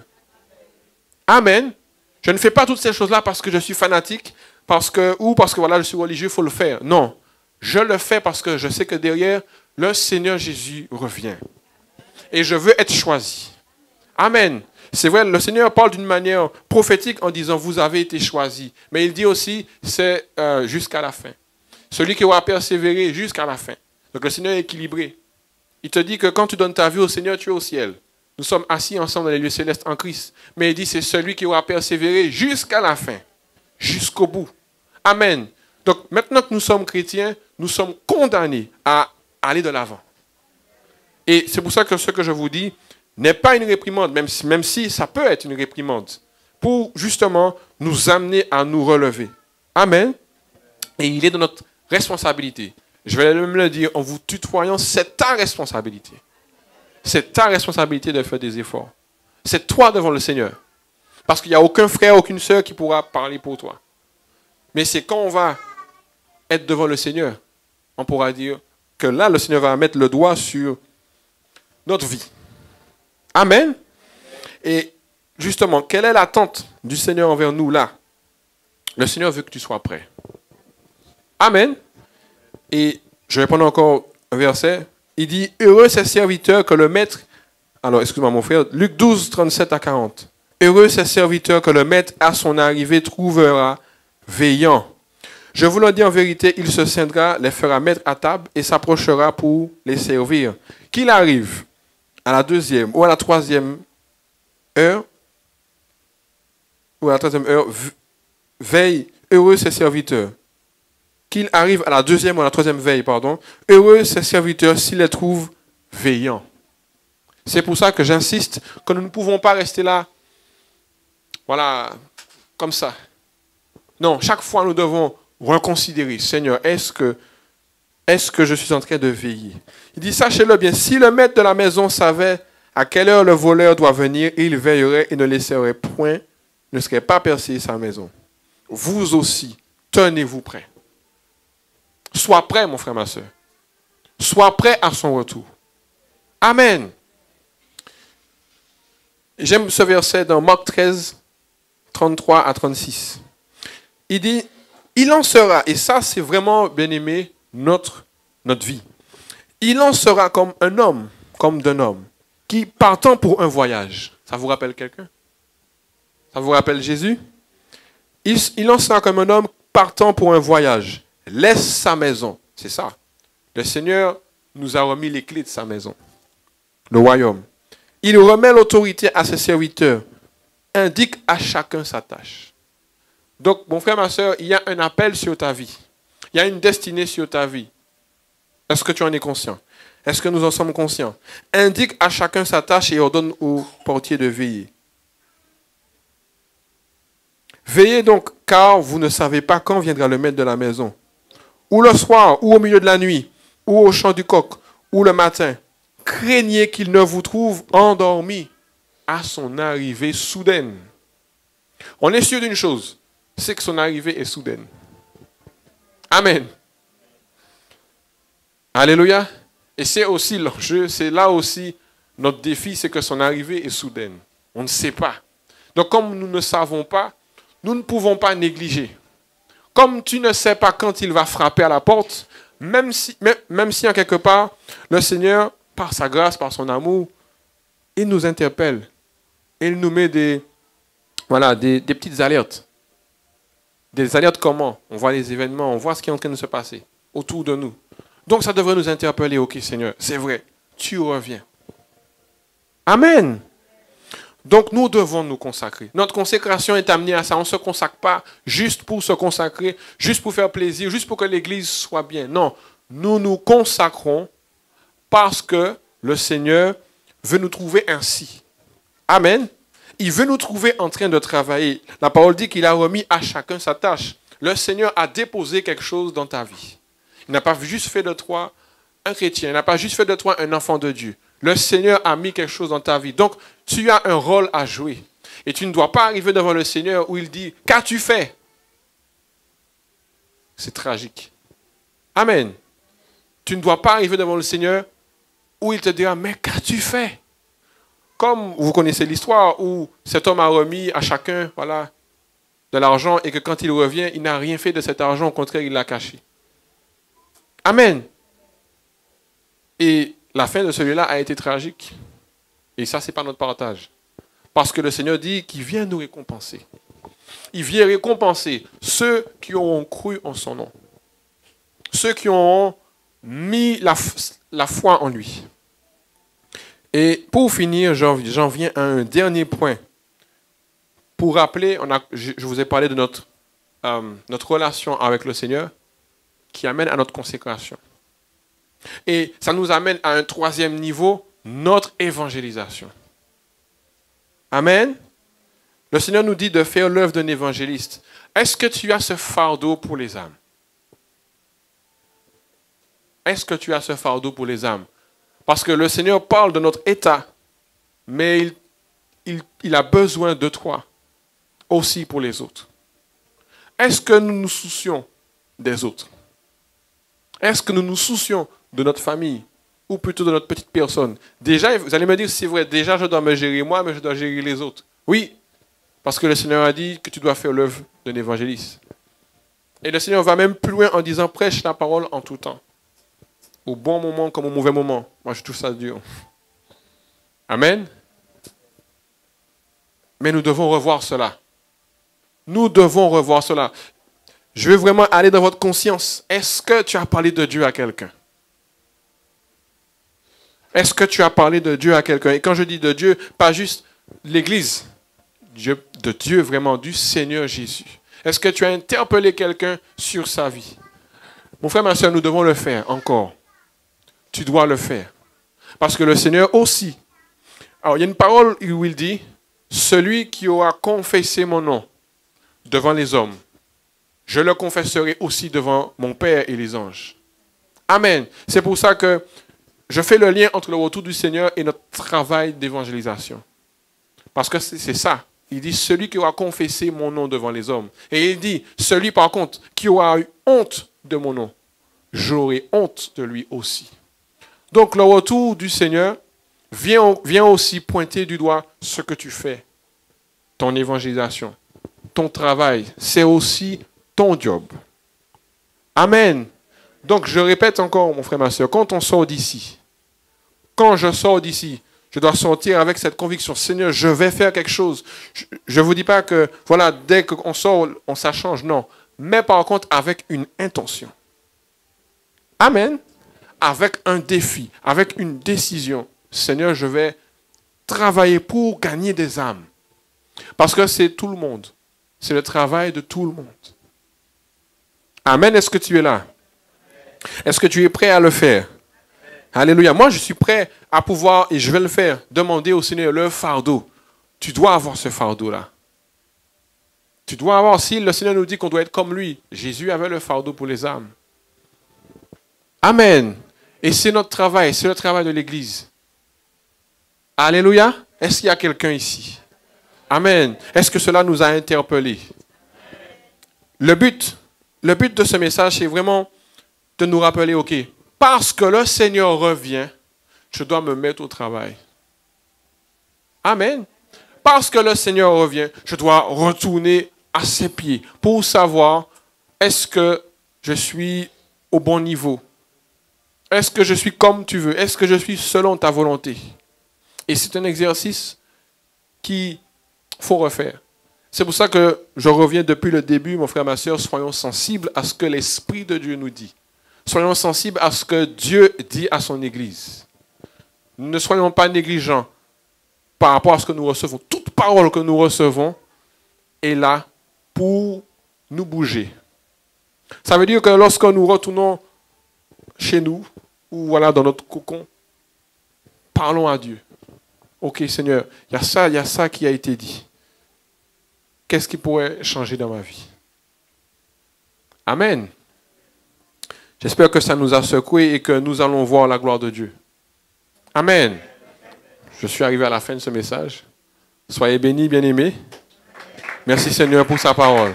Amen. Je ne fais pas toutes ces choses-là parce que je suis fanatique, ou parce que voilà, je suis religieux, il faut le faire. Non, je le fais parce que je sais que derrière, le Seigneur Jésus revient. Et je veux être choisi. Amen. C'est vrai, le Seigneur parle d'une manière prophétique en disant, vous avez été choisi. Mais il dit aussi, c'est jusqu'à la fin. Celui qui aura persévéré jusqu'à la fin. Donc le Seigneur est équilibré. Il te dit que quand tu donnes ta vie au Seigneur, tu es au ciel. Nous sommes assis ensemble dans les lieux célestes en Christ. Mais il dit, c'est celui qui aura persévéré jusqu'à la fin. Jusqu'au bout. Amen. Donc maintenant que nous sommes chrétiens, nous sommes condamnés à aller de l'avant. Et c'est pour ça que ce que je vous dis n'est pas une réprimande, même si ça peut être une réprimande, pour justement nous amener à nous relever. Amen. Et il est de notre responsabilité. Je vais même le dire en vous tutoyant, c'est ta responsabilité. C'est ta responsabilité de faire des efforts. C'est toi devant le Seigneur. Parce qu'il n'y a aucun frère, aucune sœur qui pourra parler pour toi. Mais c'est quand on va être devant le Seigneur, on pourra dire que là, le Seigneur va mettre le doigt sur notre vie. Amen. Et justement, quelle est l'attente du Seigneur envers nous là? Le Seigneur veut que tu sois prêt. Amen. Et je vais prendre encore un verset. Il dit, heureux ces serviteurs que le maître... Alors, excuse-moi mon frère. Luc 12, 37 à 40. Heureux ces serviteurs que le maître à son arrivée trouvera veillant. Je vous le dis en vérité, il se scindra, les fera mettre à table et s'approchera pour les servir. Qu'il arrive à la deuxième ou à la troisième heure, veille, heureux ses serviteurs. Qu'il arrive à la deuxième ou à la troisième veille, pardon, heureux ses serviteurs s'il les trouve veillants. C'est pour ça que j'insiste que nous ne pouvons pas rester là, voilà, comme ça. Non, chaque fois nous devons reconsidérer, Seigneur, est-ce que je suis en train de veiller? Il dit, sachez-le bien, si le maître de la maison savait à quelle heure le voleur doit venir, il veillerait et ne laisserait point, ne serait pas percé sa maison. Vous aussi, tenez-vous prêts. Sois prêt, mon frère, ma soeur. Sois prêt à son retour. Amen. J'aime ce verset dans Marc 13, 33 à 36. Il dit, il en sera, et ça c'est vraiment, bien aimé, notre vie. Il en sera comme un homme, comme d'un homme, qui partant pour un voyage. Ça vous rappelle quelqu'un? Ça vous rappelle Jésus? Il en sera comme un homme partant pour un voyage. Laisse sa maison. C'est ça. Le Seigneur nous a remis les clés de sa maison. Le royaume. Il remet l'autorité à ses serviteurs. Indique à chacun sa tâche. Donc, mon frère, ma soeur, il y a un appel sur ta vie. Il y a une destinée sur ta vie. Est-ce que tu en es conscient? Est-ce que nous en sommes conscients? Indique à chacun sa tâche et ordonne au portier de veiller. Veillez donc, car vous ne savez pas quand viendra le maître de la maison. Ou le soir, ou au milieu de la nuit, ou au chant du coq, ou le matin. Craignez qu'il ne vous trouve endormi à son arrivée soudaine. On est sûr d'une chose, c'est que son arrivée est soudaine. Amen. Alléluia. Et c'est aussi l'enjeu, c'est là aussi notre défi, c'est que son arrivée est soudaine. On ne sait pas. Donc comme nous ne savons pas, nous ne pouvons pas négliger. Comme tu ne sais pas quand il va frapper à la porte, même si en quelque part, le Seigneur, par sa grâce, par son amour, il nous interpelle. Il nous met des petites alertes. Des alertes comment? On voit les événements, on voit ce qui est en train de se passer autour de nous. Donc ça devrait nous interpeller. Ok Seigneur, c'est vrai, tu reviens. Amen. Donc nous devons nous consacrer. Notre consécration est amenée à ça. On ne se consacre pas juste pour se consacrer, juste pour faire plaisir, juste pour que l'Église soit bien. Non, nous nous consacrons parce que le Seigneur veut nous trouver ainsi. Amen. Il veut nous trouver en train de travailler. La parole dit qu'il a remis à chacun sa tâche. Le Seigneur a déposé quelque chose dans ta vie. Il n'a pas juste fait de toi un chrétien. Il n'a pas juste fait de toi un enfant de Dieu. Le Seigneur a mis quelque chose dans ta vie. Donc, tu as un rôle à jouer. Et tu ne dois pas arriver devant le Seigneur où il dit, qu'as-tu fait? C'est tragique. Amen. Tu ne dois pas arriver devant le Seigneur où il te dira, mais qu'as-tu fait? Comme vous connaissez l'histoire où cet homme a remis à chacun de l'argent et que quand il revient, il n'a rien fait de cet argent. Au contraire, il l'a caché. Amen. Et la fin de celui-là a été tragique. Et ça, ce n'est pas notre partage. Parce que le Seigneur dit qu'il vient nous récompenser. Il vient récompenser ceux qui auront cru en son nom. Ceux qui auront mis la foi en lui. Et pour finir, j'en viens à un dernier point. Pour rappeler, je vous ai parlé de notre relation avec le Seigneur qui amène à notre consécration. Et ça nous amène à un troisième niveau, notre évangélisation. Amen. Le Seigneur nous dit de faire l'œuvre d'un évangéliste. Est-ce que tu as ce fardeau pour les âmes? Est-ce que tu as ce fardeau pour les âmes? Parce que le Seigneur parle de notre état, mais il a besoin de toi aussi pour les autres. Est-ce que nous nous soucions des autres? Est-ce que nous nous soucions de notre famille ou plutôt de notre petite personne? Déjà, vous allez me dire, c'est vrai, déjà je dois me gérer moi, mais je dois gérer les autres. Oui, parce que le Seigneur a dit que tu dois faire l'œuvre d'un évangéliste. Et le Seigneur va même plus loin en disant, prêche la parole en tout temps. Au bon moment comme au mauvais moment. Moi, je trouve ça dur. Amen. Mais nous devons revoir cela. Nous devons revoir cela. Je veux vraiment aller dans votre conscience. Est-ce que tu as parlé de Dieu à quelqu'un? Est-ce que tu as parlé de Dieu à quelqu'un? Et quand je dis de Dieu, pas juste l'Église, de Dieu vraiment, du Seigneur Jésus. Est-ce que tu as interpellé quelqu'un sur sa vie? Mon frère, ma soeur, nous devons le faire encore. Tu dois le faire. Parce que le Seigneur aussi. Alors, il y a une parole où il dit, celui qui aura confessé mon nom devant les hommes, je le confesserai aussi devant mon Père et les anges. Amen. C'est pour ça que je fais le lien entre le retour du Seigneur et notre travail d'évangélisation. Parce que c'est ça. Il dit, celui qui aura confessé mon nom devant les hommes. Et il dit, celui par contre qui aura eu honte de mon nom, j'aurai honte de lui aussi. Donc le retour du Seigneur vient aussi pointer du doigt ce que tu fais. Ton évangélisation, ton travail, c'est aussi ton job. Amen. Donc je répète encore, mon frère, ma soeur, quand on sort d'ici, quand je sors d'ici, je dois sortir avec cette conviction. Seigneur, je vais faire quelque chose. Je ne vous dis pas que, voilà, dès qu'on sort, ça change. Non. Mais par contre, avec une intention. Amen. Avec un défi, avec une décision. Seigneur, je vais travailler pour gagner des âmes. Parce que c'est tout le monde. C'est le travail de tout le monde. Amen. Est-ce que tu es là? Est-ce que tu es prêt à le faire? Alléluia. Moi, je suis prêt à pouvoir, et je vais le faire, demander au Seigneur le fardeau. Tu dois avoir ce fardeau-là. Tu dois avoir, si le Seigneur nous dit qu'on doit être comme lui, Jésus avait le fardeau pour les âmes. Amen. Et c'est notre travail, c'est le travail de l'Église. Alléluia. Est-ce qu'il y a quelqu'un ici? Amen. Est-ce que cela nous a interpellés? Le but de ce message, c'est vraiment de nous rappeler, ok, parce que le Seigneur revient, je dois me mettre au travail. Amen. Parce que le Seigneur revient, je dois retourner à ses pieds pour savoir est-ce que je suis au bon niveau? Est-ce que je suis comme tu veux? Est-ce que je suis selon ta volonté? Et c'est un exercice qu'il faut refaire. C'est pour ça que je reviens depuis le début, mon frère, ma soeur, soyons sensibles à ce que l'Esprit de Dieu nous dit. Soyons sensibles à ce que Dieu dit à son Église. Ne soyons pas négligents par rapport à ce que nous recevons. Toute parole que nous recevons est là pour nous bouger. Ça veut dire que lorsque nous retournons chez nous, ou voilà dans notre cocon, parlons à Dieu. Ok Seigneur, il y a ça qui a été dit. Qu'est-ce qui pourrait changer dans ma vie? Amen. J'espère que ça nous a secoués et que nous allons voir la gloire de Dieu. Amen. Je suis arrivé à la fin de ce message. Soyez bénis, bien-aimés. Merci Seigneur pour sa parole.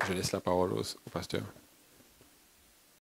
Je laisse la parole au pasteur.